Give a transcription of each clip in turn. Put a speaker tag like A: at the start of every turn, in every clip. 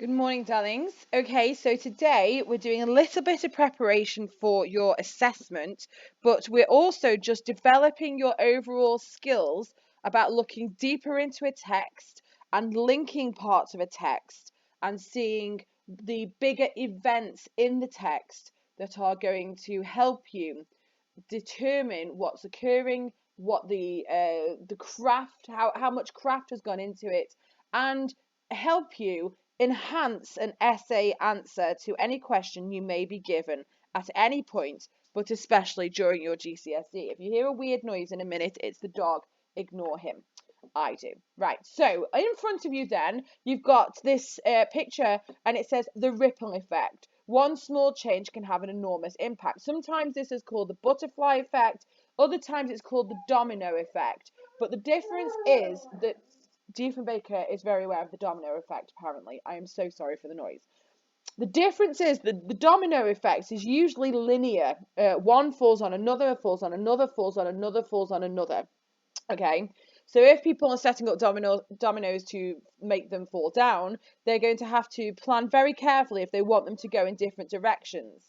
A: Good morning, darlings. Okay, so today we're doing a little bit of preparation for your assessment, but we're also just developing your overall skills about looking deeper into a text and linking parts of a text and seeing the bigger events in the text that are going to help you determine what's occurring, what the craft, how much craft has gone into it, and help you enhance an essay answer to any question you may be given at any point, but especially during your GCSE. If you hear a weird noise in a minute, it's the dog. Ignore him. I do. Right, so in front of you then, you've got this picture and it says the ripple effect. One small change can have an enormous impact. Sometimes this is called the butterfly effect, other times it's called the domino effect. But the difference is that Diefenbaker is very aware of the domino effect, apparently. I am so sorry for the noise. The difference is that the domino effect is usually linear. One falls on another, falls on another, falls on another, falls on another. Okay, so if people are setting up dominoes to make them fall down, they're going to have to plan very carefully if they want them to go in different directions.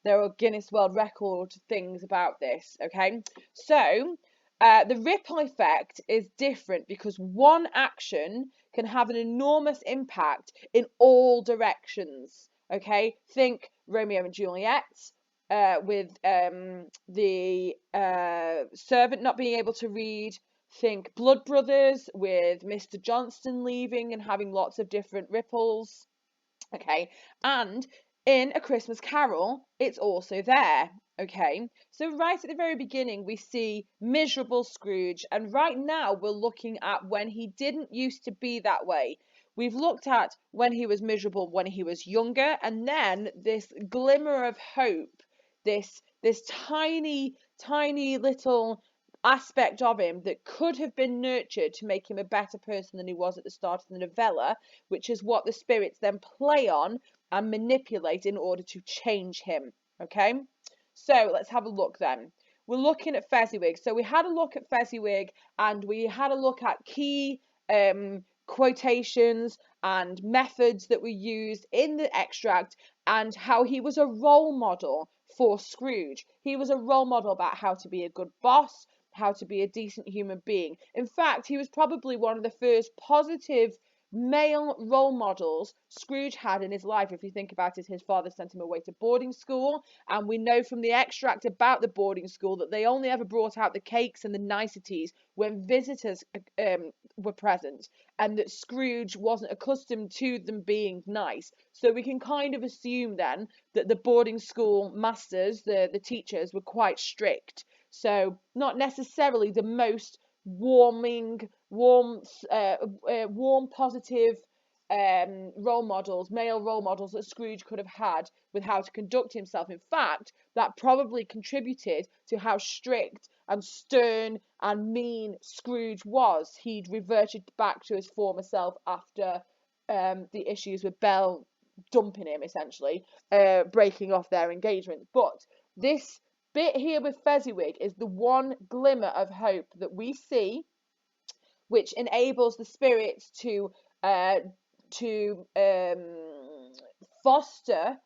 A: There are Guinness World Record things about this. Okay, so the ripple effect is different because one action can have an enormous impact in all directions. Okay, think Romeo and Juliet, with the servant not being able to read. Think Blood Brothers with Mr. Johnston leaving and having lots of different ripples. Okay, and in A Christmas Carol, it's also there. Okay, so right at the very beginning, we see miserable Scrooge, and right now we're looking at when he didn't used to be that way. We've looked at when he was miserable when he was younger, and then this glimmer of hope, this tiny little aspect of him that could have been nurtured to make him a better person than he was at the start of the novella, which is what the spirits then play on and manipulate in order to change him. Okay, so let's have a look then. We're looking at Fezziwig. So we had a look at Fezziwig and we had a look at key quotations and methods that were used in the extract and how he was a role model for Scrooge. He was a role model about how to be a good boss, how to be a decent human being. In fact, he was probably one of the first positive male role models Scrooge had in his life. If you think about it, his father sent him away to boarding school, and we know from the extract about the boarding school that they only ever brought out the cakes and the niceties when visitors were present, and that Scrooge wasn't accustomed to them being nice. So we can kind of assume then that the boarding school masters, the teachers, were quite strict. So not necessarily the most warm, positive role models, male role models that Scrooge could have had with how to conduct himself. In fact, that probably contributed to how strict and stern and mean Scrooge was. He'd reverted back to his former self after the issues with Belle dumping him, essentially, breaking off their engagement. But this bit here with Fezziwig is the one glimmer of hope that we see, which enables the spirits to foster,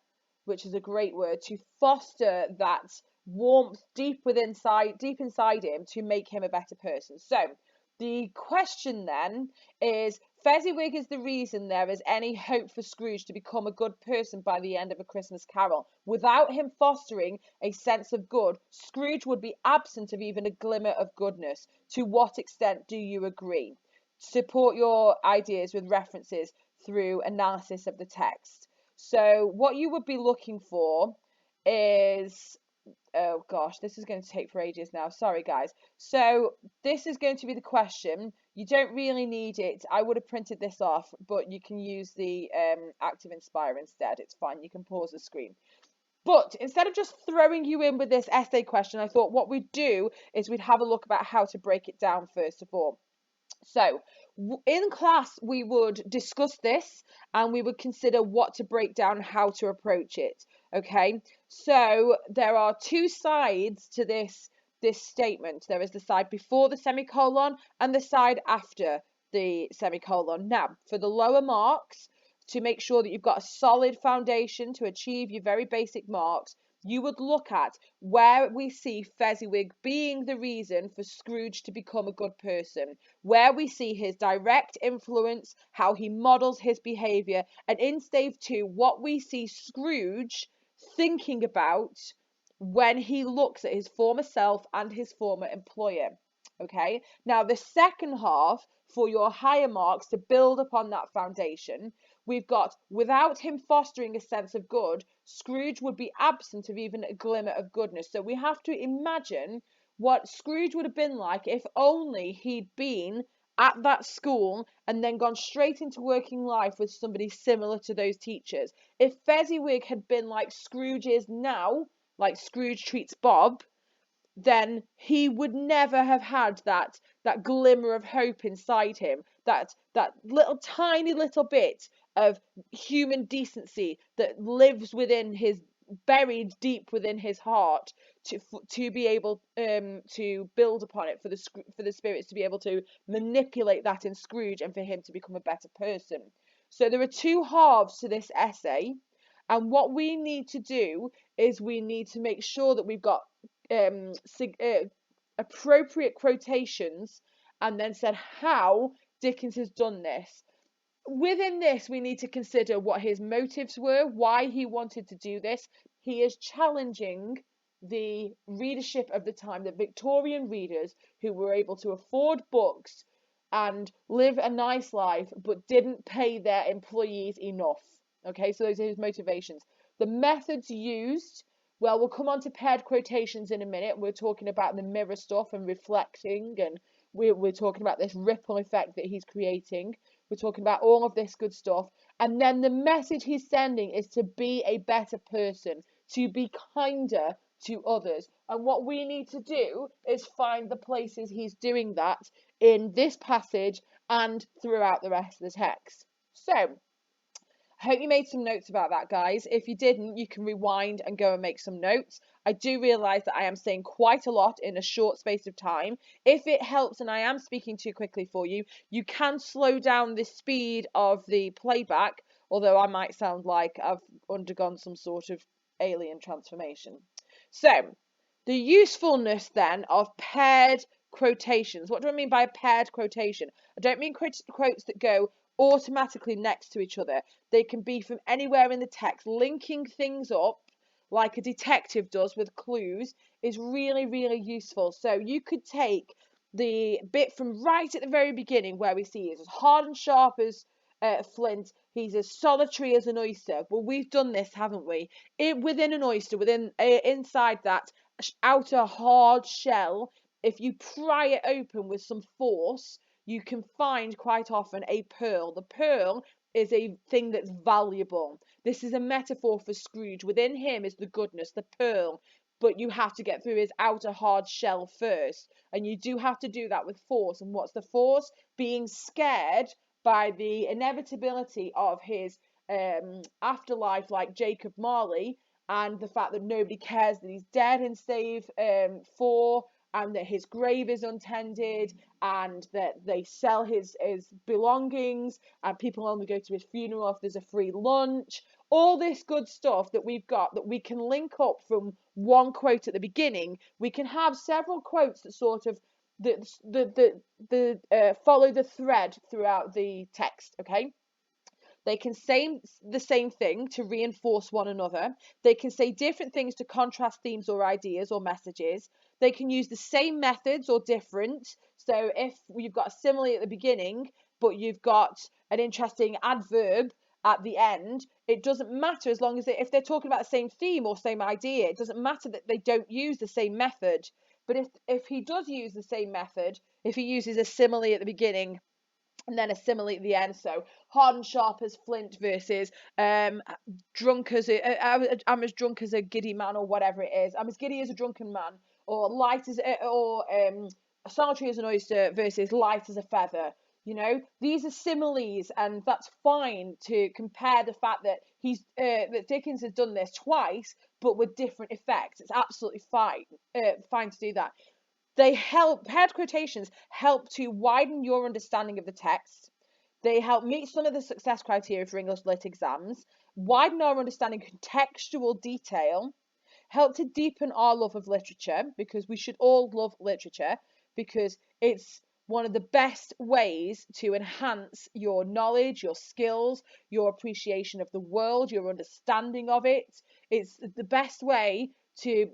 A: which is a great word, to foster that warmth deep inside him to make him a better person. So the question then is, Fezziwig is the reason there is any hope for Scrooge to become a good person by the end of A Christmas Carol. Without him fostering a sense of good, Scrooge would be absent of even a glimmer of goodness. To what extent do you agree? Support your ideas with references through analysis of the text. So what you would be looking for is, oh gosh, this is going to take for ages now. Sorry, guys. So this is going to be the question. You don't really need it. I would have printed this off, but you can use the Active Inspire instead. It's fine. You can pause the screen. But instead of just throwing you in with this essay question, I thought what we'd do is we'd have a look about how to break it down first of all. So in class, we would discuss this and we would consider what to break down and how to approach it. Okay, so there are two sides to this statement. There is the side before the semicolon and the side after the semicolon. Now, for the lower marks, to make sure that you've got a solid foundation to achieve your very basic marks, you would look at where we see Fezziwig being the reason for Scrooge to become a good person, where we see his direct influence, how he models his behaviour, and in stave 2, what we see Scrooge thinking about when he looks at his former self and his former employer. Okay, now the second half for your higher marks to build upon that foundation, we've got without him fostering a sense of good, Scrooge would be absent of even a glimmer of goodness. So we have to imagine what Scrooge would have been like if only he'd been at that school and then gone straight into working life with somebody similar to those teachers. If Fezziwig had been like Scrooge is now, like Scrooge treats Bob, then he would never have had that glimmer of hope inside him, that little tiny little bit of human decency that lives within his, buried deep within his heart, to be able to build upon it, for the spirits to be able to manipulate that in Scrooge and for him to become a better person. So there are two halves to this essay, and what we need to do is we need to make sure that we've got um, appropriate quotations, and then said how Dickens has done this. Within this, we need to consider what his motives were, why he wanted to do this. He is challenging the readership of the time, the Victorian readers who were able to afford books and live a nice life but didn't pay their employees enough. Okay, so those are his motivations. The methods used, well, we'll come on to paired quotations in a minute. We're talking about the mirror stuff and reflecting, and we're talking about this ripple effect that he's creating. We're talking about all of this good stuff. And then the message he's sending is to be a better person, to be kinder to others. And what we need to do is find the places he's doing that in this passage and throughout the rest of the text. So, I hope you made some notes about that, guys. If you didn't, you can rewind and go and make some notes. I do realise that I am saying quite a lot in a short space of time. If it helps and I am speaking too quickly for you, you can slow down the speed of the playback, although I might sound like I've undergone some sort of alien transformation. So, the usefulness then of paired quotations. What do I mean by a paired quotation? I don't mean quotes that go automatically next to each other. They can be from anywhere in the text. Linking things up like a detective does with clues is really, really useful. So you could take the bit from right at the very beginning where we see he's as hard and sharp as flint, he's as solitary as an oyster. Well, we've done this, haven't we? Within an oyster, inside that outer hard shell, if you pry it open with some force, you can find quite often a pearl. The pearl is a thing that's valuable. This is a metaphor for Scrooge. Within him is the goodness, the pearl, but you have to get through his outer hard shell first. And you do have to do that with force. And what's the force? Being scared by the inevitability of his afterlife, like Jacob Marley, and the fact that nobody cares that he's dead in stave 4, and that his grave is untended, and that they sell his belongings, and people only go to his funeral if there's a free lunch. All this good stuff that we've got that we can link up from one quote at the beginning. We can have several quotes that sort of follow the thread throughout the text. Okay. They can say the same thing to reinforce one another. They can say different things to contrast themes or ideas or messages. They can use the same methods or different. So if you've got a simile at the beginning, but you've got an interesting adverb at the end, it doesn't matter as long as if they're talking about the same theme or same idea. It doesn't matter that they don't use the same method. But if he does use the same method, if he uses a simile at the beginning and then a simile at the end, so hard and sharp as flint versus drunk as I'm as drunk as a giddy man, or whatever it is. I'm as giddy as a drunken man, or light as solitary as an oyster versus light as a feather. You know, these are similes, and that's fine to compare the fact that that Dickens has done this twice, but with different effects. It's absolutely fine to do that. Paired quotations help to widen your understanding of the text. They help meet some of the success criteria for English Lit exams, widen our understanding of contextual detail, help to deepen our love of literature, because we should all love literature, because it's one of the best ways to enhance your knowledge, your skills, your appreciation of the world, your understanding of it. It's the best way to,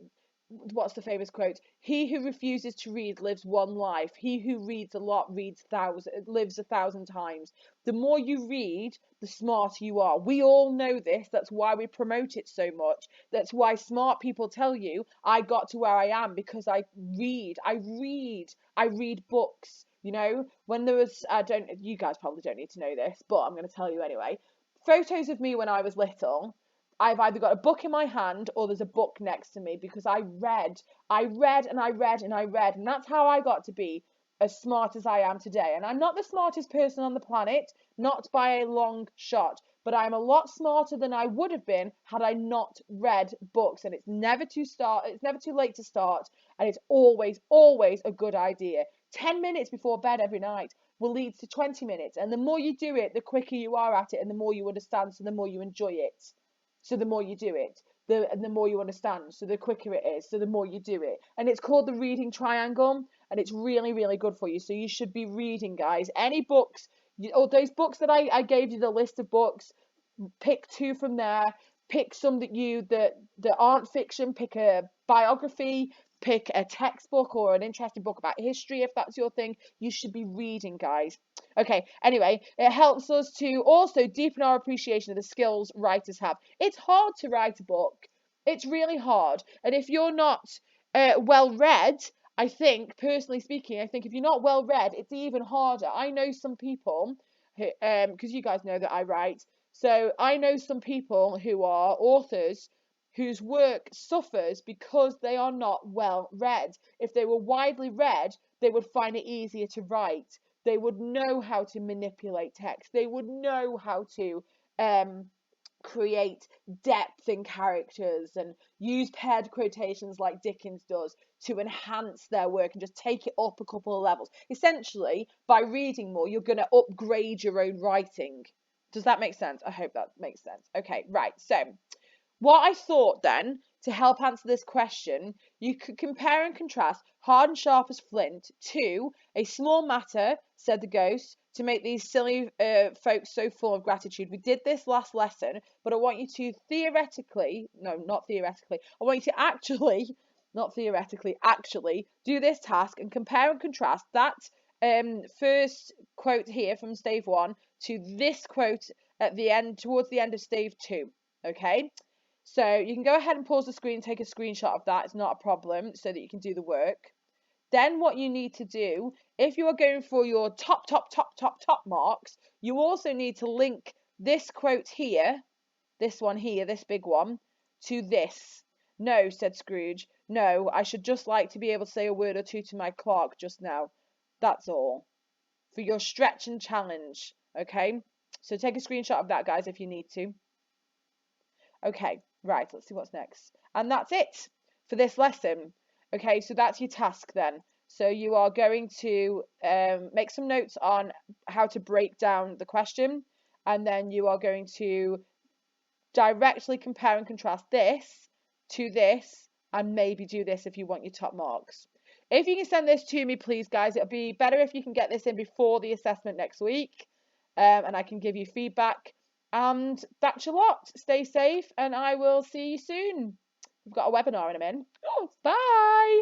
A: what's the famous quote? He who refuses to read lives one life. He who reads a lot lives 1,000 times. The more you read, the smarter you are. We all know this. That's why we promote it so much. That's why smart people tell you, I got to where I am because I read. I read books. You know, when there was, you guys probably don't need to know this, but I'm going to tell you anyway. Photos of me when I was little, I've either got a book in my hand or there's a book next to me, because I read, and that's how I got to be as smart as I am today. And I'm not the smartest person on the planet, not by a long shot, but I'm a lot smarter than I would have been had I not read books. And it's never too late to start, and it's always, always a good idea. 10 minutes before bed every night will lead to 20 minutes, and the more you do it, the quicker you are at it, and the more you understand, so the more you enjoy it. So the more you do it, the more you understand. So the quicker it is. So the more you do it. And it's called the reading triangle. And it's really, really good for you. So you should be reading, guys. Any books, those books that I gave you the list of books, pick 2 from there. Pick some that aren't fiction. Pick a biography. Pick a textbook or an interesting book about history if that's your thing. You should be reading, guys. Okay, anyway, it helps us to also deepen our appreciation of the skills writers have. It's hard to write a book. It's really hard. And if you're not well read, I think, personally speaking, I think if you're not well read, it's even harder. I know some people who, because you guys know that I write, so I know some people who are authors whose work suffers because they are not well read. If they were widely read, they would find it easier to write. They would know how to manipulate text. They would know how to create depth in characters and use paired quotations like Dickens does to enhance their work and just take it up a couple of levels. Essentially, by reading more, you're going to upgrade your own writing. Does that make sense? I hope that makes sense. Okay, right. So what I thought then, to help answer this question, you could compare and contrast hard and sharp as flint to a small matter, said the ghost, to make these silly folks so full of gratitude. We did this last lesson, but I want you to not theoretically, I want you to actually, not theoretically, actually do this task and compare and contrast that first quote here from stave 1 to this quote at the end, towards the end of stave 2. Okay? So you can go ahead and pause the screen and take a screenshot of that. It's not a problem, so that you can do the work. Then what you need to do, if you are going for your top marks, you also need to link this quote here, this one here, this big one, to this. No, said Scrooge. No, I should just like to be able to say a word or two to my clerk just now. That's all. For your stretch and challenge. Okay? So take a screenshot of that, guys, if you need to. Okay, right, let's see what's next. And that's it for this lesson. Okay, so that's your task then. So you are going to make some notes on how to break down the question, and then you are going to directly compare and contrast this to this, and maybe do this if you want your top marks. If you can send this to me, please, guys, it'll be better if you can get this in before the assessment next week, and I can give you feedback. And that's a lot. Stay safe, and I will see you soon. We've got a webinar in a minute. Oh, bye.